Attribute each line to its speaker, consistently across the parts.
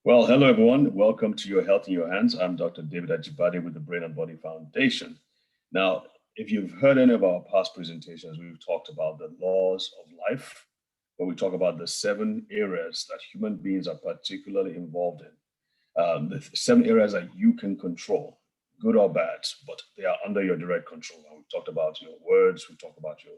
Speaker 1: Well, hello everyone. Welcome to Your Health in Your Hands. I'm Dr. David Ajibade with the Brain and Body Foundation. Now, if you've heard any of our past presentations, we've talked about the laws of life, where we talk about the 7 areas that human beings are particularly involved in. The 7 areas that you can control, good or bad, but they are under your direct control. And we've talked about your words, we've talked about your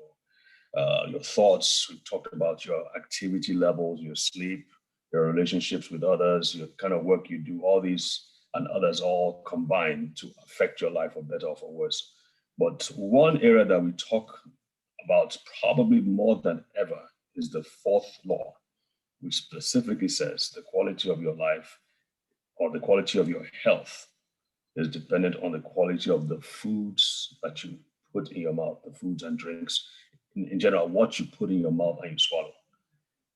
Speaker 1: thoughts, we've talked about your activity levels, your sleep, your relationships with others, your kind of work you do, all these and others all combine to affect your life for better or for worse. But one area that we talk about probably more than ever is the 4th law, which specifically says the quality of your life or the quality of your health is dependent on the quality of the foods that you put in your mouth, the foods and drinks, in general, what you put in your mouth and you swallow.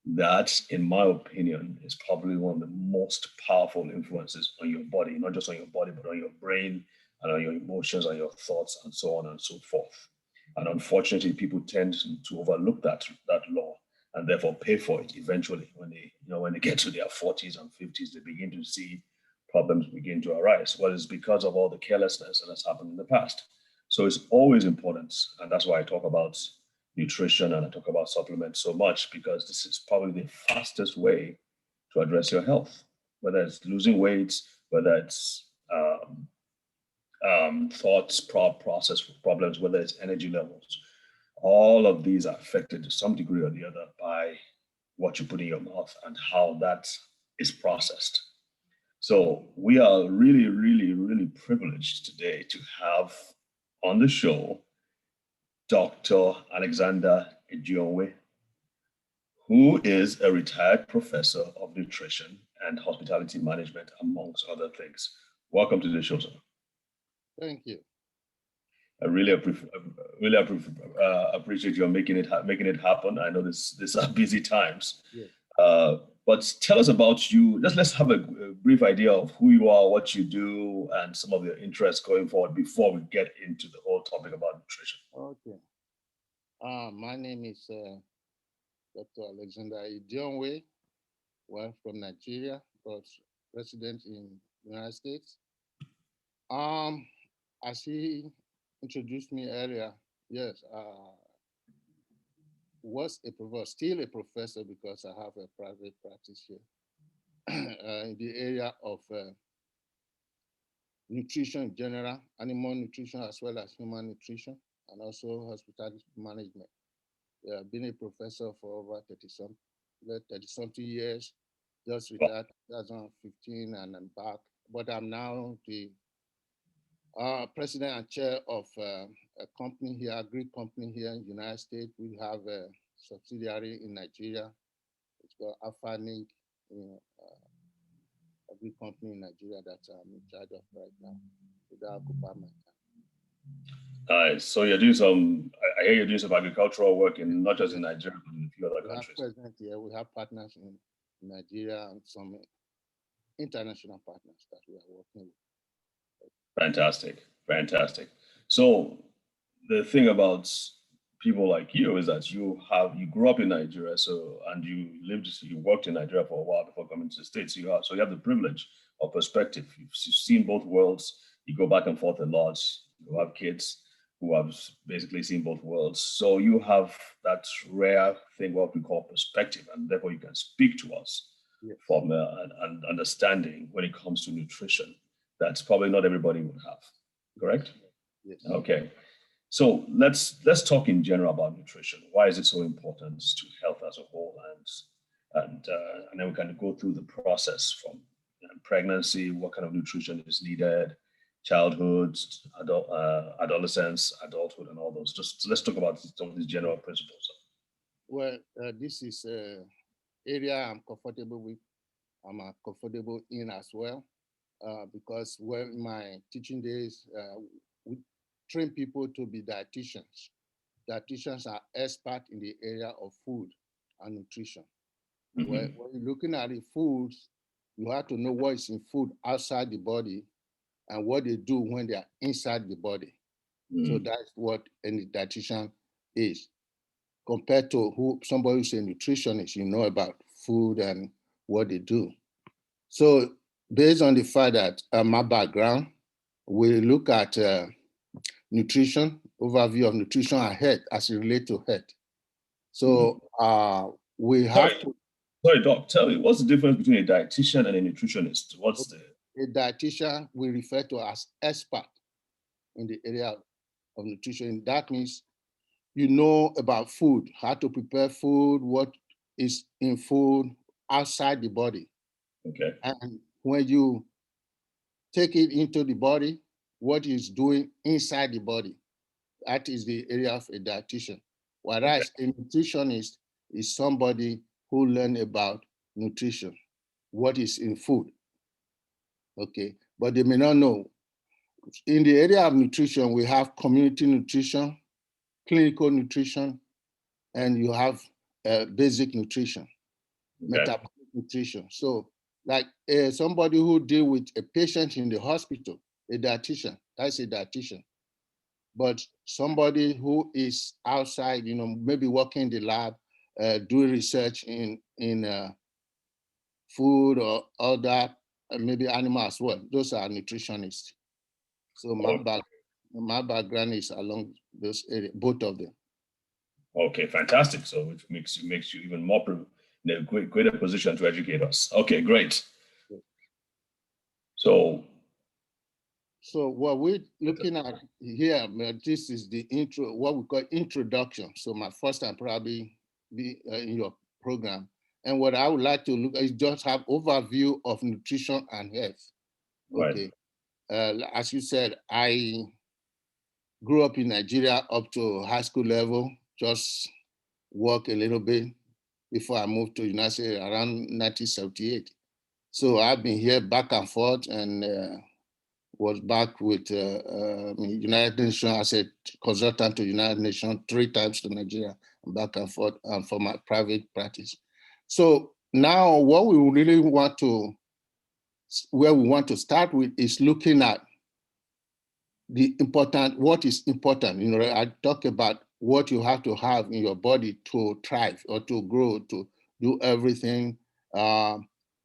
Speaker 1: That, in my opinion, is probably one of the most powerful influences on your body, not just on your body, but on your brain and on your emotions and your thoughts and so on and so forth. And unfortunately, people tend to overlook that law and therefore pay for it eventually. When they get to their 40s and 50s, they begin to see problems begin to arise. Well, it's because of all the carelessness that has happened in the past. So it's always important, and that's why I talk about nutrition and I talk about supplements so much, because this is probably the fastest way to address your health, whether it's losing weight, whether it's thoughts, process problems, whether it's energy levels. All of these are affected to some degree or the other by what you put in your mouth and how that is processed. So we are really, really, really privileged today to have on the show Dr. Alexander Edionwe, who is a retired professor of nutrition and hospitality management, amongst other things. Welcome to the show, sir.
Speaker 2: Thank you.
Speaker 1: I really appreciate you making it happen. I know these are busy times.
Speaker 2: Yeah.
Speaker 1: But tell us about you. Let's have a brief idea of who you are, what you do, and some of your interests going forward before we get into the whole topic about nutrition.
Speaker 2: Okay. My name is Dr. Alexander Edionwe. Well, from Nigeria, but resident in the United States. As he introduced me earlier, yes, was a professor, still a professor because I have a private practice here in the area of nutrition in general, animal nutrition as well as human nutrition, and also hospitality management. I've been a professor for over 30-something years, just retired 2015 and I'm back. But I'm now the president and chair of a company here, a Greek company here in the United States. We have a subsidiary in Nigeria. It's called Afanic, a Greek company in Nigeria that I'm in charge of right now. Without occupy my time.
Speaker 1: Nice. So you're doing some, I hear you're doing some agricultural work in not just in Nigeria, but in a few other countries.
Speaker 2: We have partners in Nigeria and some international partners that we are working with.
Speaker 1: Fantastic. So the thing about people like you is that you grew up in Nigeria, and you worked in Nigeria for a while before coming to the States. So you have the privilege of perspective. You've seen both worlds. You go back and forth a lot. You have kids who have basically seen both worlds. So you have that rare thing, what we call perspective, and therefore you can speak to us from an understanding when it comes to nutrition. That's probably not everybody would have, correct?
Speaker 2: Yes.
Speaker 1: Okay. So let's talk in general about nutrition. Why is it so important to health as a whole? And then we can go through the process from pregnancy, what kind of nutrition is needed, childhood, adolescence, adulthood, and all those. Just let's talk about some of these general principles.
Speaker 2: Well, this is an area I'm comfortable with. I'm comfortable in as well. Because when my teaching days, we train people to be dietitians. Dietitians are experts in the area of food and nutrition. Mm-hmm. When you're looking at the foods, you have to know what is in food outside the body and what they do when they are inside the body. Mm-hmm. So that's what any dietitian is. Compared to somebody who's a nutritionist, you know about food and what they do. So based on the fact that my background, we look at nutrition, overview of nutrition and health as it relates to health. So we have to.
Speaker 1: Sorry, Doc, tell me, what's the difference between a dietitian and a nutritionist? What's the...
Speaker 2: A dietitian we refer to as expert in the area of nutrition. That means you know about food, how to prepare food, what is in food outside the body.
Speaker 1: Okay.
Speaker 2: And when you take it into the body, what is doing inside the body. That is the area of a dietitian. Whereas a nutritionist is somebody who learn about nutrition, what is in food. Okay, but they may not know. In the area of nutrition, we have community nutrition, clinical nutrition, and you have basic nutrition, metabolic nutrition. So like somebody who deal with a patient in the hospital, a dietitian, that's a dietitian. But somebody who is outside, you know, maybe working in the lab, doing research in food or other, maybe animal as well. Those are nutritionists. So my background is along those areas, both of them.
Speaker 1: Okay, fantastic. So it makes you even more in a greater position to educate us. Okay, great. So
Speaker 2: what we're looking at here, this is the intro, what we call introduction. So my first time probably be in your program. And what I would like to look at is just have overview of nutrition and health. Okay. Right. As you said, I grew up in Nigeria up to high school level, just work a little bit before I moved to the United States around 1978. So I've been here back and forth and was back with United Nations as a consultant to United Nations 3 times to Nigeria, and back and forth for my private practice. So now what we really want to, where we want to start with is looking at the important, what is important. You know, I talk about what you have to have in your body to thrive or to grow, to do everything.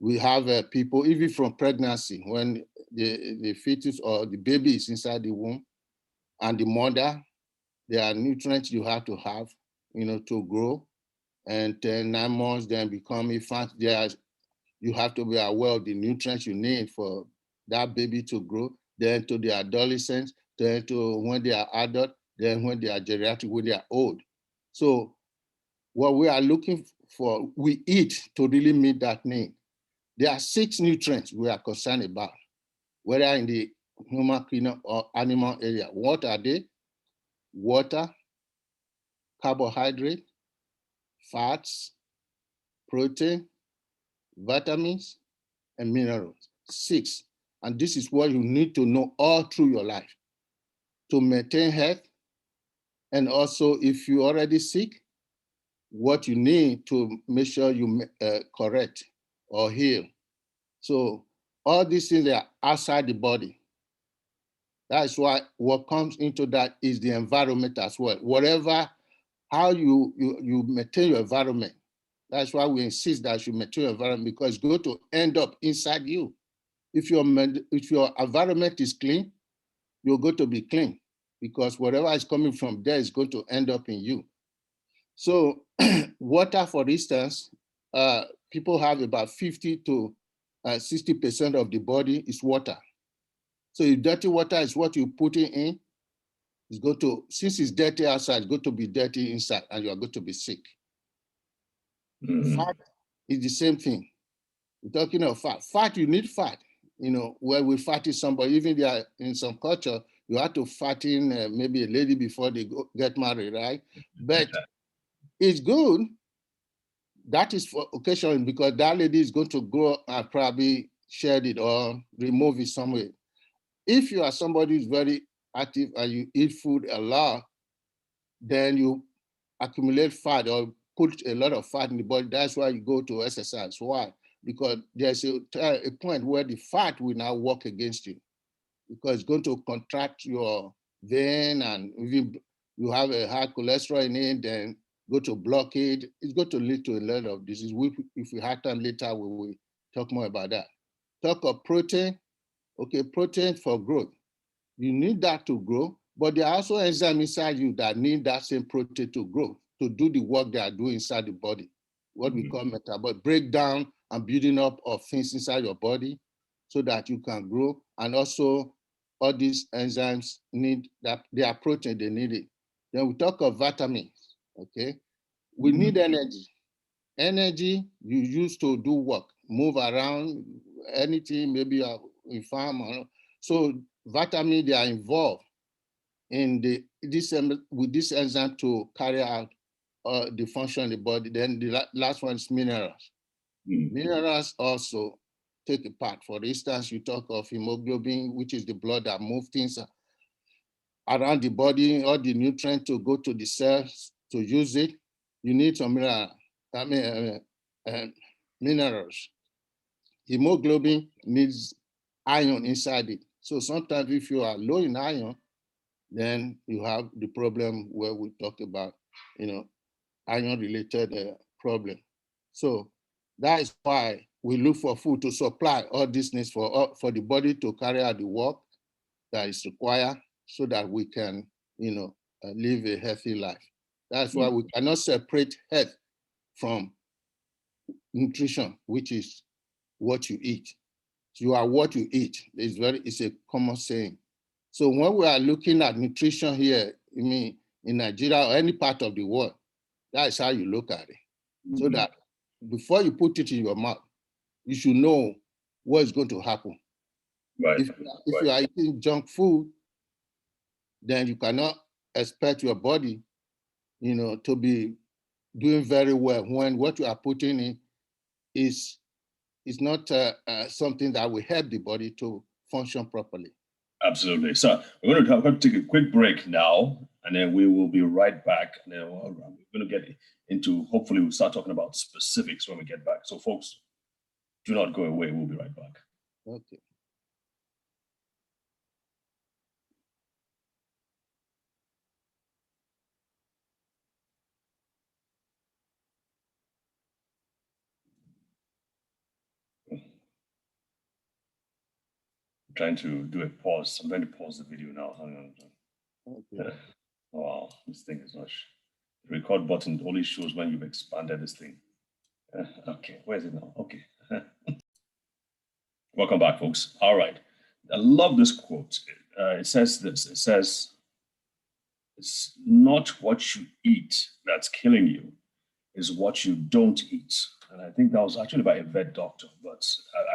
Speaker 2: We have people, even from pregnancy, when the fetus or the baby is inside the womb and the mother, there are nutrients you have to have, you know, to grow. And then 9 months, then become infant, you have to be aware of the nutrients you need for that baby to grow, then to the adolescents, then to when they are adult, then when they are geriatric, when they are old. So what we are looking for, we eat to really meet that need. There are 6 nutrients we are concerned about, whether in the human, kingdom or animal area. What are they? Water, carbohydrate, fats, protein, vitamins, and minerals. 6. And this is what you need to know all through your life to maintain health. And also, if you're already sick, what you need to make sure you correct or heal. So all these things are outside the body. That's why what comes into that is the environment as well. Whatever, how you maintain your environment. That's why we insist that you maintain your environment, because it's going to end up inside you. If your environment is clean, you're going to be clean, because whatever is coming from there is going to end up in you. So water, for instance, people have about 50 to 60% of the body is water. So if dirty water is what you put it in, it's going to, since it's dirty outside, it's going to be dirty inside, and you are going to be sick. Fat is the same thing. We're talking of fat. Fat, you need fat. You know, where we fatten somebody, even there in some culture, you have to fatten maybe a lady before they get married, right? But it's good. That is for occasion, because that lady is going to grow and probably shed it or remove it somewhere. If you are somebody who's very active and you eat food a lot, then you accumulate fat or put a lot of fat in the body. That's why you go to exercise. Why? Because there's a point where the fat will now work against you, because it's going to contract your vein, and even you have a high cholesterol in it, then go to block it. It's going to lead to a lot of disease. If we have time later, we will talk more about that. talk of protein. Okay, protein for growth. You need that to grow, but there are also enzymes inside you that need that same protein to grow, to do the work they are doing inside the body, what we call metabolic breakdown and building up of things inside your body so that you can grow. And also all these enzymes need that, they are protein, they need it. Then we talk of vitamins, okay? We need energy. Energy you use to do work, move around, anything, maybe you're in farm. So vitamin, they are involved in with this enzyme to carry out the function of the body. Then the last one is minerals. Minerals also take a part. For instance, you talk of hemoglobin, which is the blood that moves things around the body, all the nutrients to go to the cells to use it. You need some minerals. Hemoglobin needs iron inside it. So sometimes if you are low in iron, then you have the problem where we talk about, iron-related problem. So that is why we look for food to supply all these needs for the body to carry out the work that is required so that we can, live a healthy life. That's why we cannot separate health from nutrition, which is what you eat. You are what you eat. It's a common saying. So when we are looking at nutrition here, I mean, in Nigeria or any part of the world, that is how you look at it. So that before you put it in your mouth, you should know what is going to happen.
Speaker 1: Right.
Speaker 2: If you are eating junk food, then you cannot expect your body, to be doing very well when what you are putting in is not something that will help the body to function properly.
Speaker 1: Absolutely. So we're going to take a quick break now, and then we will be right back. And then we're going to get into, hopefully we'll start talking about specifics when we get back. So folks, do not go away. We'll be right back.
Speaker 2: Okay.
Speaker 1: I'm trying to do a pause. I'm going to pause the video now. Hang on.
Speaker 2: Okay.
Speaker 1: Oh, wow, this thing is not. The record button only shows when you've expanded this thing. Okay, where is it now? Okay. Welcome back, folks. All right. I love this quote. It says this. It says, "It's not what you eat that's killing you, it's what you don't eat." And I think that was actually by a vet doctor, but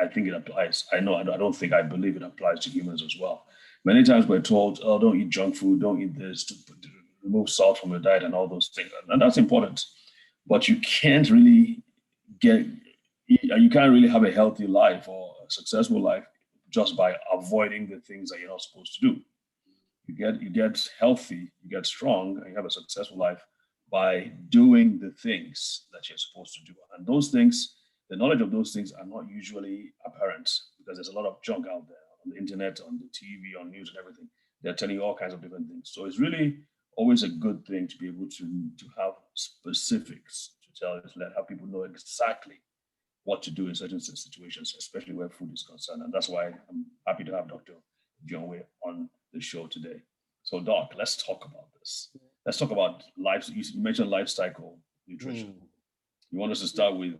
Speaker 1: I think it applies. I believe it applies to humans as well. Many times we're told, oh, don't eat junk food, don't eat this, to remove salt from your diet and all those things. And that's important. But you can't really have a healthy life or a successful life just by avoiding the things that you're not supposed to do. You get healthy, you get strong, and you have a successful life by doing the things that you're supposed to do. And those things, the knowledge of those things are not usually apparent because there's a lot of junk out there on the internet, on the TV, on news and everything. They're telling you all kinds of different things. So it's really always a good thing to be able to have specifics to have people know exactly what to do in certain situations, especially where food is concerned. And that's why I'm happy to have Dr. Edionwe on the show today. So, Doc, let's talk about this. Let's talk about life. You mentioned life cycle nutrition. You want us to start with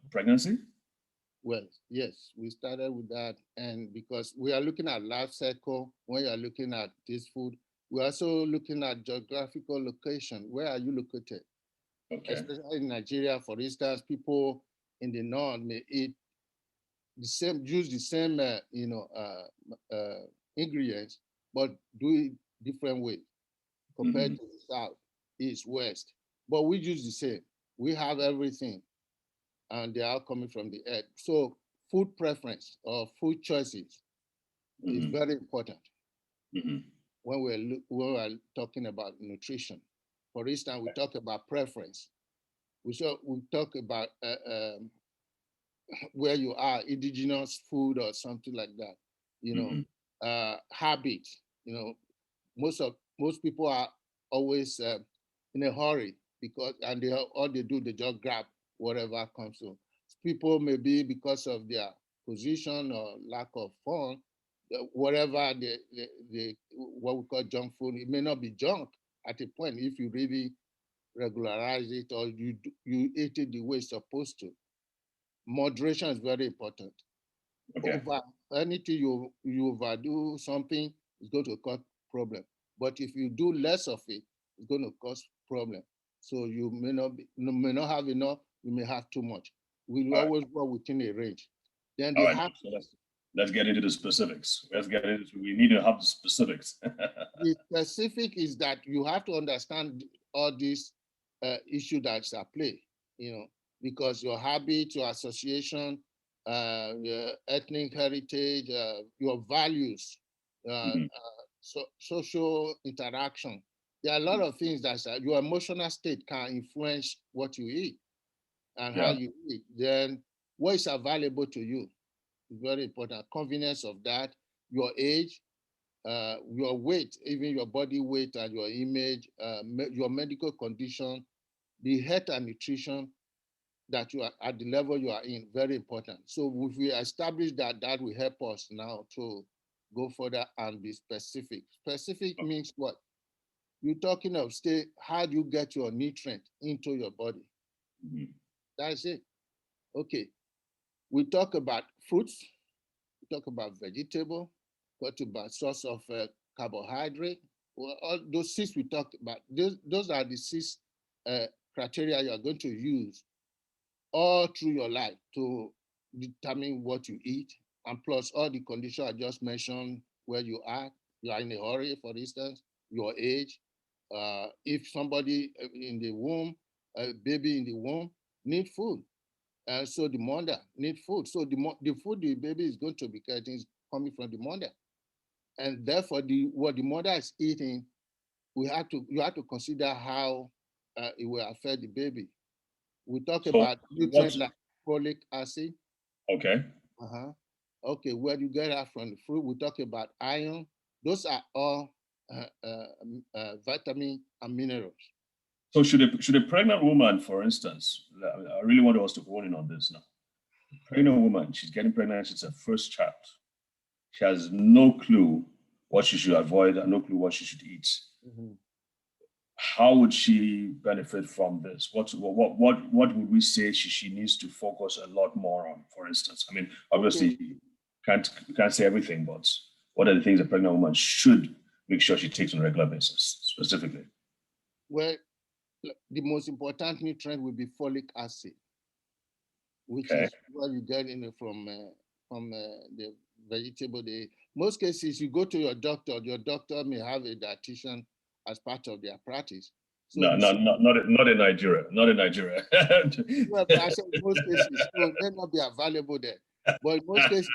Speaker 1: pregnancy?
Speaker 2: Well, yes, we started with that. And because we are looking at life cycle, when you are looking at this food, we're also looking at geographical location. Where are you located?
Speaker 1: Okay.
Speaker 2: Especially in Nigeria, for instance, people in the north may eat use the same, ingredients, but do it different ways compared to the south, east, west. But we use the same. We have everything, and they are coming from the earth. So food preference or food choices is very important when we're talking about nutrition. For instance, we talk about preference. We talk about where you are, indigenous food or something like that. Habit. Most people are always in a hurry because all they do, they just grab whatever comes to. People maybe because of their position or lack of fun, whatever what we call junk food, it may not be junk at a point if you really regularize it or you eat it the way it's supposed to. Moderation is very important.
Speaker 1: Okay.
Speaker 2: Anything you overdo something is going to cause problem. But if you do less of it, it's going to cause problem. So you may not have enough. You may have too much. We will always go within a range. Then
Speaker 1: All
Speaker 2: they
Speaker 1: right.
Speaker 2: have.
Speaker 1: So let's get into the specifics. We need to have the specifics.
Speaker 2: The specific is that you have to understand all these issues that's at play, because your habit, your association, your ethnic heritage, your values, social interaction. There are a lot of things that your emotional state can influence what you eat and how you eat. Then what is available to you is very important. Convenience of that, your age, your weight, even your body weight and your image, your medical condition, the health and nutrition that you are at the level you are in, very important. So if we establish that, that will help us now to go further and be specific. Specific means what? You're talking of how do you get your nutrient into your body? That's it. Okay. We talk about fruits, we talk about vegetable, talk about source of carbohydrate. Well, all those six we talked about, those are the six criteria you are going to use all through your life to determine what you eat, and plus all the conditions I just mentioned, where you are in a hurry, for instance, your age. If somebody in the womb, a baby in the womb, need food. So the mother need food. So the food the baby is going to be getting is coming from the mother. And therefore, what the mother is eating, you have to consider how it will affect the baby. We talk
Speaker 1: So
Speaker 2: about nutrients like folic acid.
Speaker 1: Okay.
Speaker 2: Okay, where do you get that from the fruit? We talk about iron. Those are all vitamin and minerals.
Speaker 1: So should a pregnant woman, for instance, I really want us to hone in on this now. A pregnant woman, she's getting pregnant, she's her first child. She has no clue what she should avoid and no clue what she should eat. How would she benefit from this? What would we say she needs to focus a lot more on, for instance? I mean, obviously, can't say everything, but what are the things a pregnant woman should make sure she takes on a regular basis, specifically?
Speaker 2: Well, the most important nutrient will be folic acid, which is what you get from the vegetable. Most cases, you go to your doctor may have a dietitian as part of their practice. So
Speaker 1: not in Nigeria. Not in Nigeria.
Speaker 2: Well, I said most cases, so it may not be available there. But in most cases,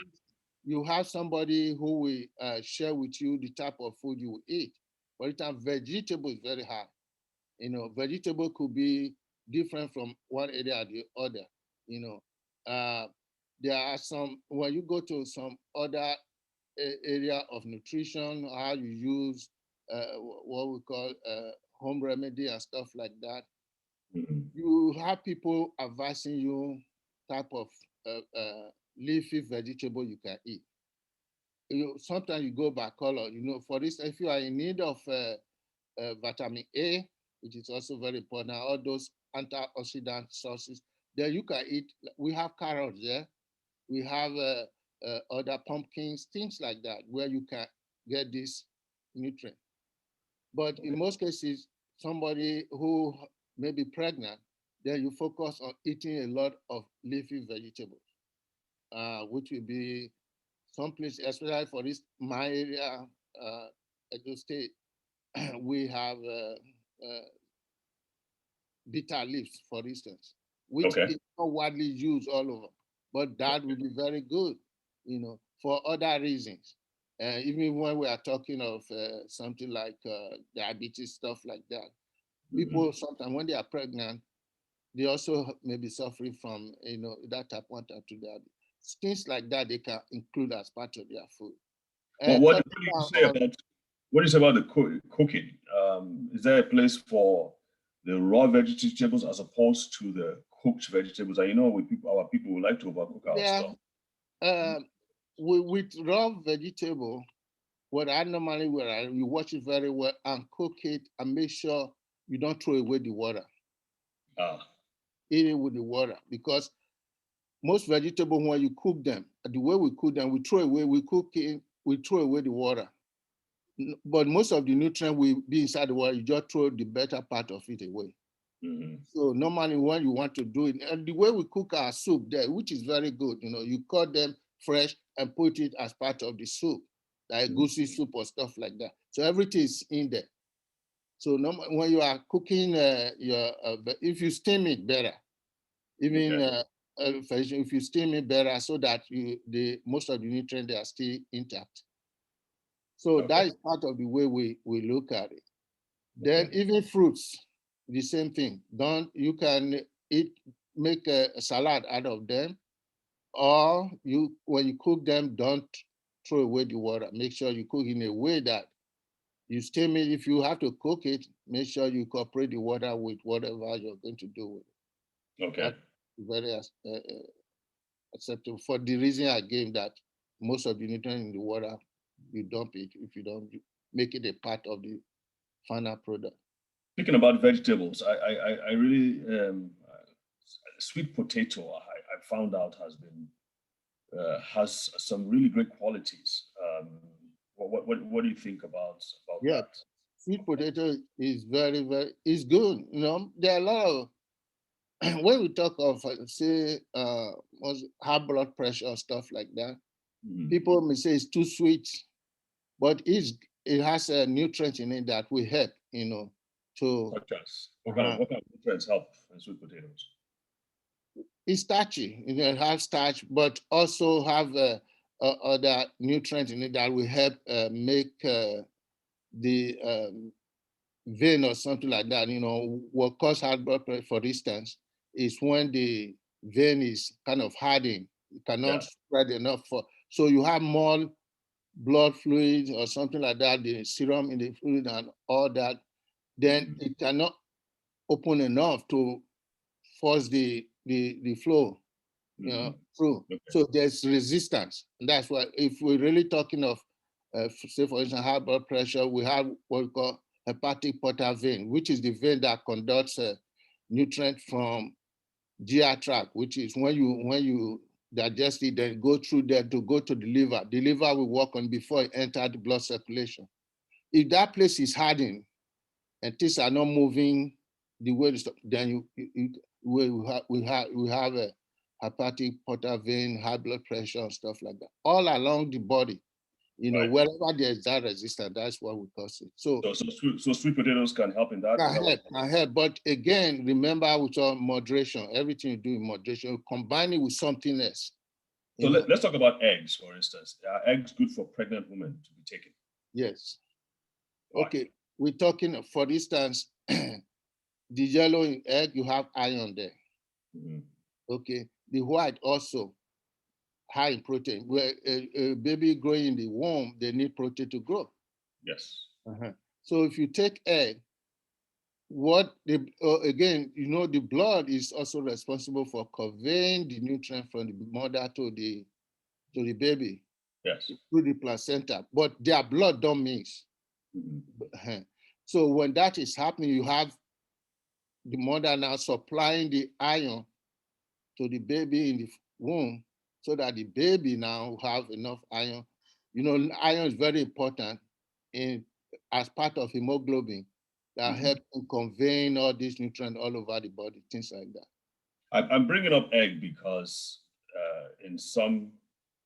Speaker 2: you have somebody who will share with you the type of food you will eat. For instance, vegetable is very hard. Vegetable could be different from one area to the other. There are some, when you go to some other area of nutrition, how you use what we call home remedy and stuff like that. You have people advising you type of leafy vegetable you can eat. Sometimes you go by color. For instance, if you are in need of vitamin A, which is also very important, all those antioxidant sources, then you can eat. We have carrots there. We have other pumpkins, things like that, where you can get this nutrient. But in most cases, somebody who may be pregnant, then you focus on eating a lot of leafy vegetables, which will be someplace, especially for my area, Edo State, we have bitter leaves, for instance, which is not widely used all over, but that will be very good, for other reasons. Even when we are talking of something like diabetes, stuff like that, people sometimes when they are pregnant, they also may be suffering from that type 1, type 2 diabetes. Things like that they can include as part of their food.
Speaker 1: Well, what do you say about the cooking? Is there a place for the raw vegetables as opposed to the cooked vegetables? And our people would like to overcook our stuff.
Speaker 2: With raw vegetable, what I normally will, you wash it very well and cook it and make sure you don't throw away the water. Eat it with the water, because most vegetables, when you cook them, the way we cook them, we throw away, we throw away the water. But most of the nutrient will be inside the water, you just throw the better part of it away. So normally when you want to do it, and the way we cook our soup there, which is very good, you cut them fresh and put it as part of the soup, like goosey soup or stuff like that. So everything is in there. So when you are cooking if you steam it better, even if you steam it better, so that most of the nutrients are still intact. So that is part of the way we look at it. Then even fruits, the same thing. You can make a salad out of them, or when you cook them, don't throw away the water. Make sure you cook in a way that you steam it. If you have to cook it, make sure you incorporate the water with whatever you're going to do with it.
Speaker 1: Okay.
Speaker 2: That's very acceptable for the reason I gave, that most of the nutrients in the water, you dump it if you don't make it a part of the final product.
Speaker 1: Speaking about vegetables, I really sweet potato I found out has some really great qualities. What do you think about that?
Speaker 2: Sweet potato is is good. There are a lot of when we talk of say high blood pressure or stuff like that, people may say it's too sweet, but it has a nutrient in it that will help.
Speaker 1: Such as what kind of nutrients help in sweet potatoes?
Speaker 2: It's starchy. It has starch, but also have other nutrients in it that will help make the vein or something like that. What causes high blood pressure, for instance, is when the vein is kind of hardened. It cannot spread enough so you have more blood fluid or something like that, the serum in the fluid and all that, then it cannot open enough to force the flow through. So there's resistance. And that's why if we're really talking of, say for instance, high blood pressure, we have what we call hepatic portal vein, which is the vein that conducts nutrient from GI tract, which is when you digest it, then go through there to go to the liver. The liver will work on before it enters the blood circulation. If that place is hardened and things are not moving the way to stop, then we have a hepatic portal vein, high blood pressure, and stuff like that, all along the body. Wherever there's that resistance, that's what we cause it. So
Speaker 1: sweet potatoes can help in that.
Speaker 2: Can help. But again, remember with your moderation, everything you do in moderation, combine it with something else.
Speaker 1: So let's talk about eggs, for instance. Are eggs good for pregnant women to be taken?
Speaker 2: Yes. Why? Okay, we're talking, for instance, the yellow in egg, you have iron there. Okay, the white also high in protein. Where a baby growing in the womb, they need protein to grow.
Speaker 1: Yes.
Speaker 2: So if you take egg, again, the blood is also responsible for conveying the nutrient from the mother to the baby.
Speaker 1: Yes.
Speaker 2: Through the placenta, but their blood don't mix. So when that is happening, you have the mother now supplying the iron to the baby in the womb, so that the baby now have enough iron. Iron is very important as part of hemoglobin that helps in conveying all these nutrients all over the body, things like that.
Speaker 1: I'm bringing up egg because in some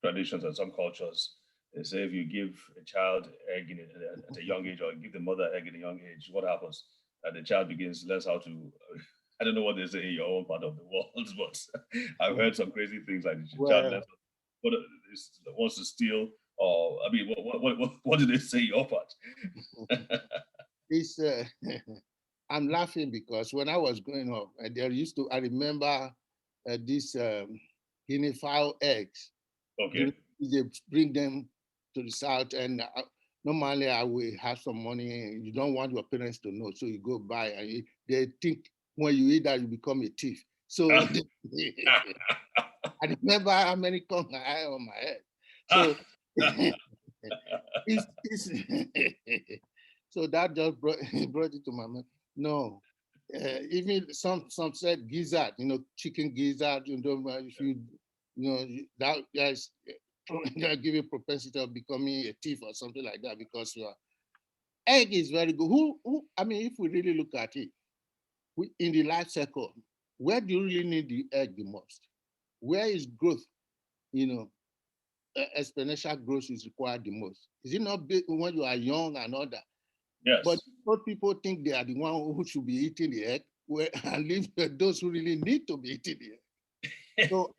Speaker 1: traditions and some cultures, they say if you give a child egg at a young age, or give the mother egg at a young age, what happens? The child begins learns how to. I don't know what they say in your own part of the world, but I've heard some crazy things like the child learns what wants to steal, or I mean, what do they say in your part?
Speaker 2: It's I'm laughing because when I was growing up, I remember these guinea fowl eggs.
Speaker 1: Okay.
Speaker 2: They bring them to the south, and normally I will have some money. You don't want your parents to know, so you go buy, and they think when you eat that you become a thief. So I remember how many cones I had on my head. So it's so that just brought it to my mind. No, even some said gizzard, chicken gizzard. If that guys that give you propensity of becoming a thief or something like that because your egg is very good. Who? I mean, if we really look at it, in the life cycle, where do you really need the egg the most? Where is growth? Exponential growth is required the most. Is it not big when you are young and all that?
Speaker 1: Yes.
Speaker 2: But old people think they are the one who should be eating the egg, and leave those who really need to be eating the egg. So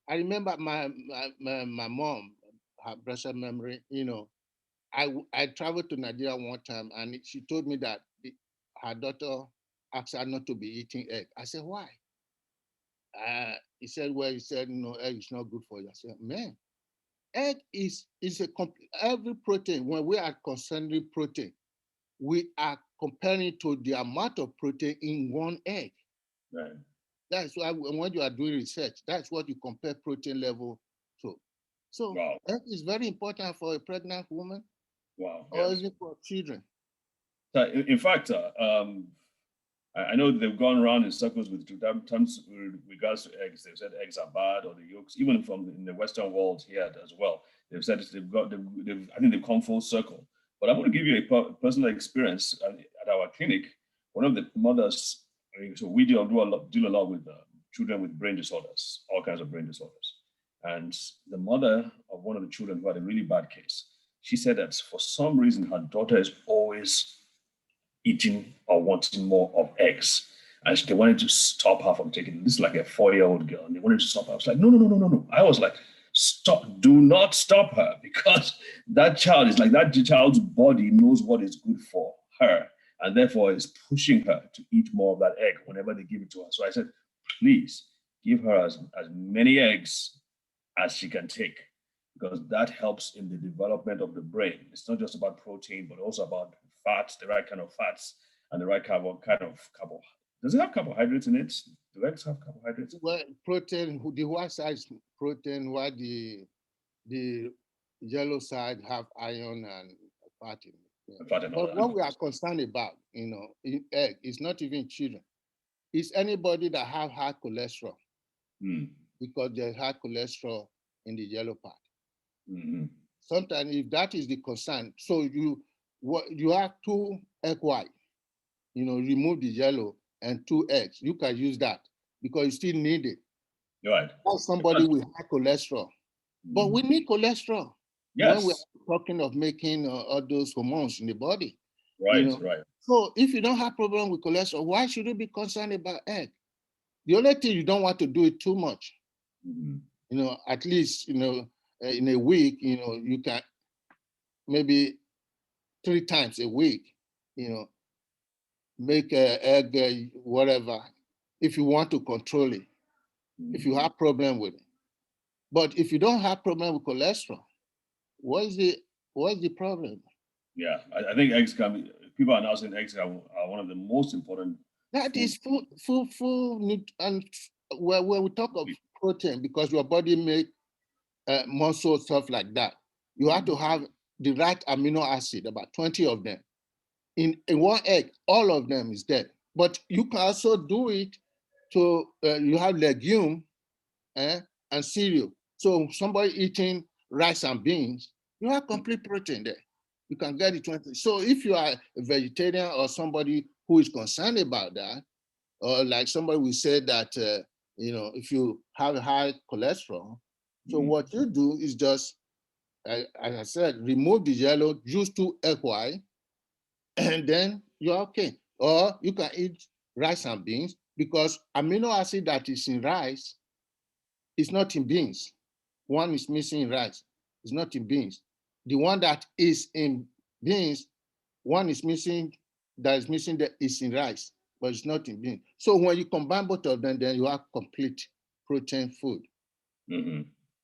Speaker 2: I remember my mom, her blessed memory. I traveled to Nigeria one time, and she told me that her daughter asked her not to be eating egg. I said, why? He said, no, egg is not good for you. I said, man, egg is every protein. When we are concerning protein, we are comparing to the amount of protein in one egg.
Speaker 1: Right.
Speaker 2: That's why when you are doing research, that's what you compare protein level to. So
Speaker 1: wow.
Speaker 2: egg is very important for a pregnant woman,
Speaker 1: Wow.
Speaker 2: or
Speaker 1: Yes.
Speaker 2: even for children.
Speaker 1: So in fact, I know they've gone around in circles with terms with regards to eggs. They've said eggs are bad or the yolks, even from in the Western world here as well. They've said I think they've come full circle. But I'm going to give you a personal experience at our clinic. One of the mothers, so we deal a lot with children with brain disorders, all kinds of brain disorders. And the mother of one of the children who had a really bad case, she said that for some reason her daughter is always eating or wanting more of eggs. And they wanted to stop her from taking this, is like a 4-year-old girl, and they wanted to stop her. I was like, no. I was like, stop, do not stop her, because that child is like, that child's body knows what is good for her, and therefore is pushing her to eat more of that egg whenever they give it to her. So I said, please give her as many eggs as she can take, because that helps in the development of the brain. It's not just about protein, but also about fats, the right kind of fats, and the right kind of carbohydrates. Does it have carbohydrates in it? Do eggs have carbohydrates?
Speaker 2: Well, protein, the white side is protein, while the yellow side have iron and fat in it. Yeah. But what we are concerned about, in egg, is not even children. It's anybody that have high cholesterol, because there's high cholesterol in the yellow part. Mm-hmm. Sometimes, if that is the concern, so you have 2 egg white, remove the yellow and 2 eggs. You can use that because you still need it.
Speaker 1: Right.
Speaker 2: Or somebody with high cholesterol. But we need cholesterol.
Speaker 1: Yes.
Speaker 2: When we're talking of making all those hormones in the body.
Speaker 1: Right, right.
Speaker 2: So if you don't have problem with cholesterol, why should you be concerned about egg? The only thing, you don't want to do it too much. At least, in a week, you can maybe 3 times a week, make egg, whatever, if you want to control it, if you have problem with it. But if you don't have problem with cholesterol, what's the problem?
Speaker 1: Yeah, I think eggs can be, people are now saying eggs are one of the most important.
Speaker 2: That is full, and when we talk of protein, because your body make muscle, stuff like that, you have to have the right amino acid, about 20 of them. In one egg, all of them is there. But you can also do it to, you have legume and cereal. So somebody eating rice and beans, you have complete protein there. You can get it 20. So if you are a vegetarian or somebody who is concerned about that, or like somebody will say that, if you have high cholesterol, so what you do is just, as I said, remove the yellow, use 2 egg white, and then you're okay. Or you can eat rice and beans, because amino acid that is in rice is not in beans. One is missing in rice, it's not in beans. The one that is in beans, one is missing, that is missing that is in rice, but it's not in beans. So when you combine both of them, then you have complete protein food.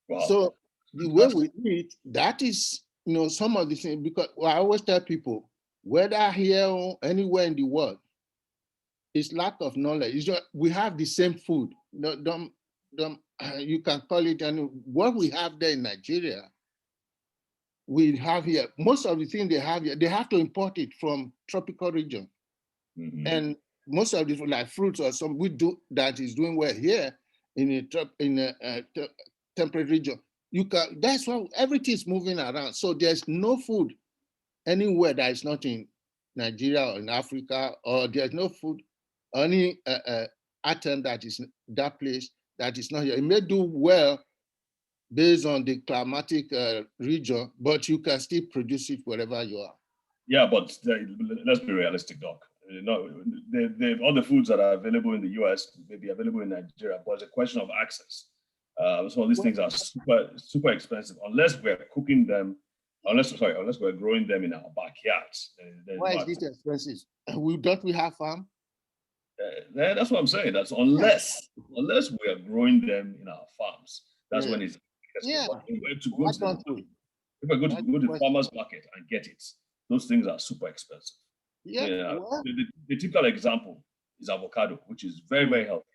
Speaker 2: Wow. So the way we eat, that is, some of the things, because I always tell people, whether here or anywhere in the world, it's lack of knowledge. It's just, we have the same food. you can call it, and what we have there in Nigeria, we have here, most of the things they have here, they have to import it from tropical region. And most of the like fruits or some we do that is doing well here in a temperate region. You can, that's why everything is moving around. So there's no food anywhere that is not in Nigeria or in Africa, or there's no food, any item that is that place that is not here. It may do well based on the climatic region, but you can still produce it wherever you are.
Speaker 1: Yeah, but let's be realistic, Doc. You know, all the foods that are available in the US may be available in Nigeria, but it's a question of access. So these things are super expensive unless we're cooking them, unless we're growing them in our backyards.
Speaker 2: Why is this expensive? Don't we have farm?
Speaker 1: That's what I'm saying. That's unless we are growing them in our farms. That's when it's
Speaker 2: yeah.
Speaker 1: If I go to the farmer's market and get it, those things are super expensive.
Speaker 2: Yeah.
Speaker 1: The typical example is avocado, which is very, very healthy.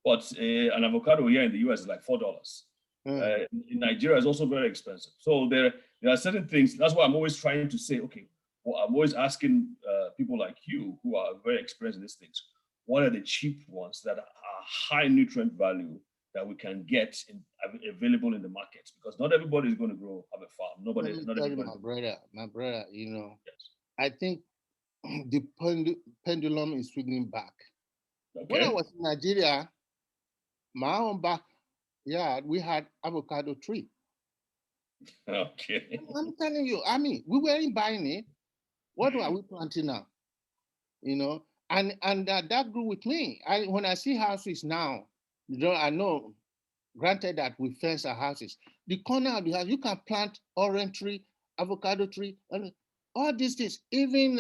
Speaker 1: But an avocado here in the US is like $4. In Nigeria, it's also very expensive. So there are certain things. That's why I'm always trying to say, okay, well, I'm always asking people like you who are very experienced in these things, what are the cheap ones that are high nutrient value that we can get available in the market? Because not everybody is going to have a farm.
Speaker 2: My brother, you know, yes. I think the pendulum is swinging back. Okay. When I was in Nigeria, my own backyard, we had avocado tree.
Speaker 1: Okay.
Speaker 2: I'm telling you, I mean, we weren't buying it. What are we planting now? You know, and that grew with me. When I see houses now, you know, I know, granted that we fence our houses, the corner of the house, you can plant orange tree, avocado tree, and all these things, even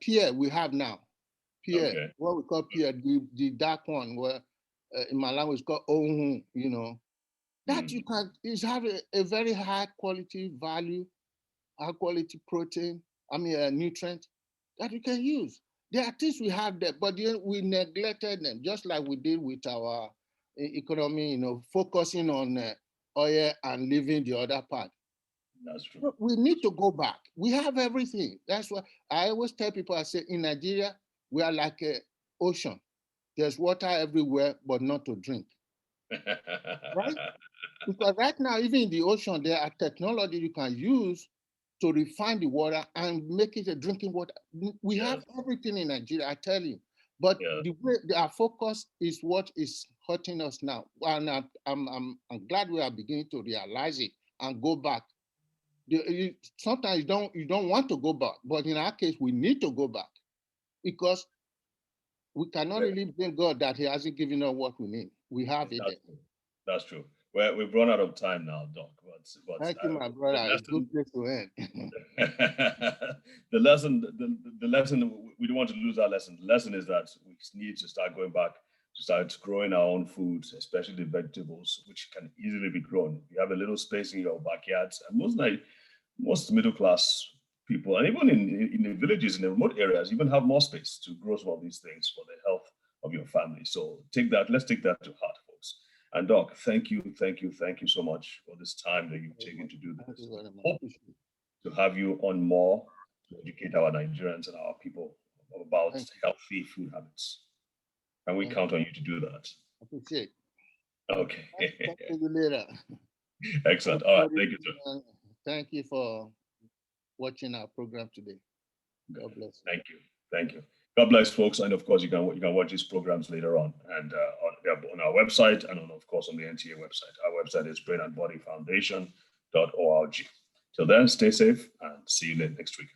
Speaker 2: pear we have now. Pear, okay. What we call pear, the dark one, where in my language called ohun, you know. That you can have a very high quality value, high quality protein, nutrient that you can use. There are things we have there, but we neglected them, just like we did with our economy, you know, focusing on oil and leaving the other part.
Speaker 1: That's true.
Speaker 2: We need to go back. We have everything. That's why I always tell people, I say, in Nigeria, we are like an ocean. There's water everywhere, but not to drink. Right? Because right now, even in the ocean, there are technology you can use to refine the water and make it a drinking water. We have everything in Nigeria, I tell you. But the way our focus is what is hurting us now. And I'm glad we are beginning to realize it and go back. Sometimes you don't want to go back, but in our case, we need to go back because we cannot really blame God that He hasn't given us what we need. We have it.
Speaker 1: That's true. Well, we've run out of time now, Doc. But
Speaker 2: thank you, my brother. It's a good place to end.
Speaker 1: The lesson, we don't want to lose our lesson. The lesson is that we need to start going back to start growing our own foods, especially the vegetables, which can easily be grown. You have a little space in your backyards, and most middle class people, and even in the villages, in the remote areas, even have more space to grow some of these things for the health of your family. So let's take that to heart, folks. And Doc, thank you so much for this time that you've taken to do this. Hope to have you on more to educate our Nigerians and our people about healthy food habits. And we count on you to do that.
Speaker 2: Appreciate.
Speaker 1: Okay.
Speaker 2: Talk to you later.
Speaker 1: Excellent. All right. Thank you, sir.
Speaker 2: Thank you for watching our program today. God bless you.
Speaker 1: Thank you. God bless, folks. And of course, you can watch these programs later on and on our website and of course on the NTA website. Our website is brainandbodyfoundation.org. Till then, stay safe and see you next week.